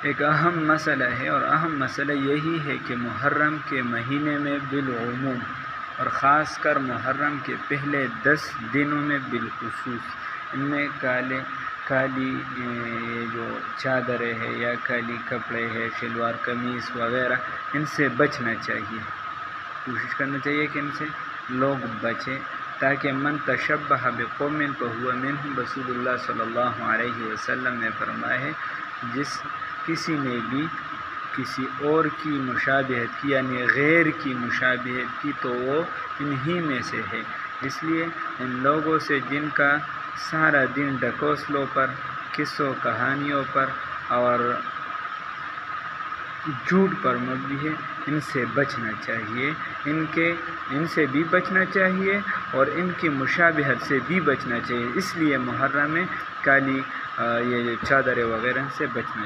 ایک اہم مسئلہ ہے، اور اہم مسئلہ یہی ہے کہ محرم کے مہینے میں بالعموم اور خاص کر محرم کے پہلے 10 دنوں میں بالخصوص ان میں کالی جو چادریں ہے یا کالی کپڑے ہے، شلوار قمیص وغیرہ، ان سے بچنا چاہیے، کوشش کرنا چاہیے کہ ان سے لوگ بچیں، تاکہ من تشبہ بقوم فہو منہم، رسول اللہ صلی اللہ علیہ وسلم نے فرمایا ہے جس کسی نے بھی کسی اور کی مشابہت کی یعنی غیر کی مشابہت کی تو وہ انہی میں سے ہے۔ اس لیے ان لوگوں سے جن کا سارا دن ڈکوسلوں پر، قصوں کہانیوں پر اور جھوٹ پر مبنی ہے، ان سے بچنا چاہیے، ان سے بھی بچنا چاہیے اور ان کی مشابہت سے بھی بچنا چاہیے۔ اس لیے محرم میں کالی یہ چادریں وغیرہ سے بچنا چاہیے۔